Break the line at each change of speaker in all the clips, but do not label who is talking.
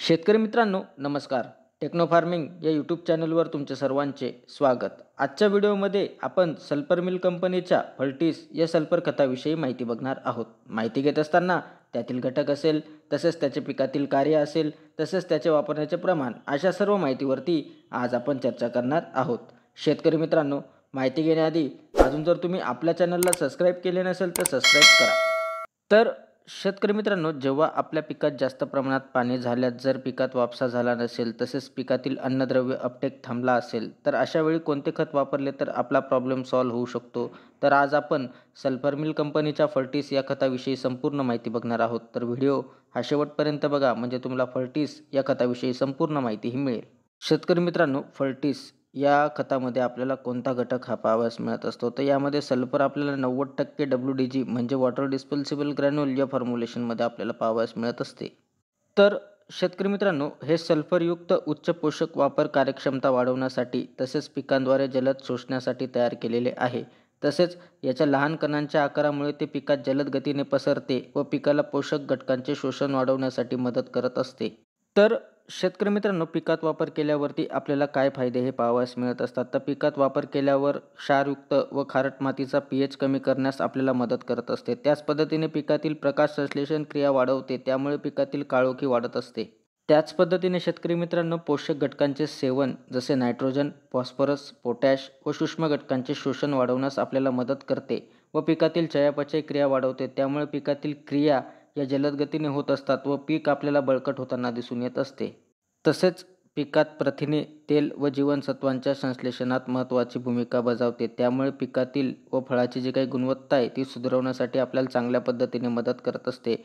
शेतकरी मित्रांनो नमस्कार. टेक्नो फार्मिंग या यूट्यूब चॅनलवर तुमचे सर्वांचे स्वागत. आजच्या व्हिडिओमध्ये आपण सल्फर मिल कंपनीच्या फल्टिस या सल्फर खताविषयी माहिती बघणार आहोत. माहिती घेत असताना त्यातील घटक असेल, तसेच त्याचे पिकातील कार्य असेल, तसेच त्याचे वापरण्याचे प्रमाण, अशा सर्व माहितीवरती आज आपण चर्चा करणार आहोत. शेतकरी मित्रांनो, माहिती घेण्याआधी अजून जर तुम्ही आपल्या चॅनलला सबस्क्राईब केले नसेल तर सबस्क्राईब करा. तर शेतकरी मित्रांनो, जेव्हा आपल्या पिकात जास्त प्रमाणात पाणी झाल्यास जर पिकात वापसा झाला नसेल, तसेच पिकातील अन्नद्रव्य अपटेक थांबला असेल, तर अशा वेळी कोणते खत वापरले तर आपला प्रॉब्लेम सॉल्व्ह होऊ शकतो. तर आज आपण सल्फर मिल कंपनीच्या फल्टिस या खताविषयी संपूर्ण माहिती बघणार आहोत. तर व्हिडिओ हा शेवटपर्यंत बघा, म्हणजे तुम्हाला फल्टिस या खताविषयी संपूर्ण माहितीही मिळेल. शेतकरी मित्रांनो, फल्टिस या खतामध्ये आपल्याला कोणता घटक हा पाहावयास मिळत असतो, तर यामध्ये सल्फर आपल्याला 90% WDG म्हणजे वॉटर डिस्पर्सिबल ग्रॅन्युल या फॉर्म्युलेशनमध्ये आपल्याला पाहावयास मिळत असते. तर शेतकरी मित्रांनो, हे सल्फरयुक्त उच्च पोषक वापर कार्यक्षमता वाढवण्यासाठी तसेच पिकांद्वारे जलद शोषण्यासाठी तयार केलेले आहे. तसेच याच्या लहान कणांच्या आकारामुळे ते पिकात जलद गतीने पसरते व पिकाला पोषक घटकांचे शोषण वाढवण्यासाठी मदत करत असते. तर शेतकरी मित्रांनो, पिकात वापर केल्यावरती आपल्याला काय फायदे हे पाहावयास मिळत असतात. तर पिकात वापर केल्यावर क्षारयुक्त व खारट मातीचा pH कमी करण्यास आपल्याला मदत करत असते. त्याच पद्धतीने पिकातील प्रकाश संश्लेषण क्रिया वाढवते, त्यामुळे पिकातील काळोखी वाढत असते. त्याच पद्धतीने शेतकरी मित्रांनो, पोषक घटकांचे सेवन जसे नायट्रोजन, फॉस्फरस, पोटॅश व सूक्ष्म घटकांचे शोषण वाढवण्यास आपल्याला मदत करते व पिकातील चयापचय क्रिया वाढवते. त्यामुळे पिकातील क्रिया या जलद गतीने होत असतात व पीक आपल्याला बळकट होताना दिसून येत असते. तसेच पिकात प्रथिने, तेल व जीवनसत्वांच्या संश्लेषणात महत्त्वाची भूमिका बजावते. त्यामुळे पिकातील व फळाची जी काही गुणवत्ता आहे ती सुधारवण्यासाठी आपल्याला चांगल्या पद्धतीने मदत करत असते.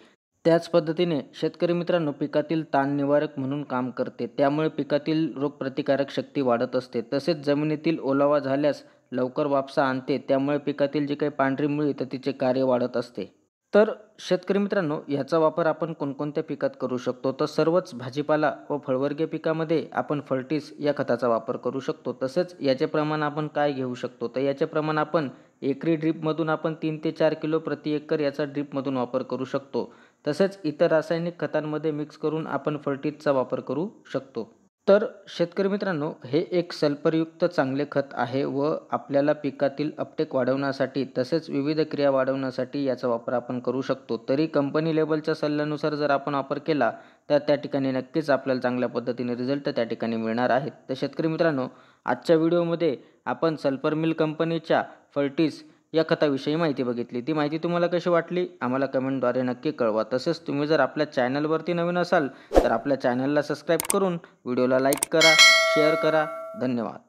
त्याच पद्धतीने शेतकरी मित्रांनो, पिकातील ताण निवारक म्हणून काम करते. त्यामुळे पिकातील रोगप्रतिकारक शक्ती वाढत असते. तसेच जमिनीतील ओलावा झाल्यास लवकर वापसा आणते. त्यामुळे पिकातील जी काही पांढरी मुळी तर तिचे कार्य वाढत असते. तर शेतकरी मित्रांनो, ह्याचा वापर आपण कोणकोणत्या पिकात करू शकतो, तर सर्वच भाजीपाला व फळवर्गीय पिकामध्ये आपण फल्टिस या खताचा वापर करू शकतो. तसेच याचे प्रमाण आपण काय घेऊ शकतो, तर याचे प्रमाण आपण एकरी ड्रीपमधून आपण 3 ते 4 किलो प्रति एकर याचा ड्रीपमधून वापर करू शकतो. तसेच इतर रासायनिक खतांमध्ये मिक्स करून आपण फल्टिसचा वापर करू शकतो. तर शेतकरी मित्रांनो, हे एक सल्फरयुक्त चांगले खत आहे व आपल्याला पिकातील अपटेक वाढवण्यासाठी तसेच विविध क्रिया वाढवण्यासाठी याचा वापर आपण करू शकतो. तरी कंपनी लेबलच्या सल्ल्यानुसार जर आपण वापर केला तर त्या ठिकाणी नक्कीच आपल्याला चांगल्या पद्धतीने रिझल्ट त्या ठिकाणी मिळणार आहेत. तर शेतकरी मित्रांनो, आजच्या व्हिडिओमध्ये आपण सल्फर मिल कंपनीच्या फल्टिस या खताविषयी माहिती बघितली. ती माहिती तुम्हाला कशी वाटली आम्हाला कमेंटद्वारे नक्की कळवा. तसेच तुम्ही जर आपल्या चॅनलवरती नवीन असाल तर आपल्या चॅनलला सबस्क्राईब करून व्हिडिओला लाईक करा, शेअर करा. धन्यवाद.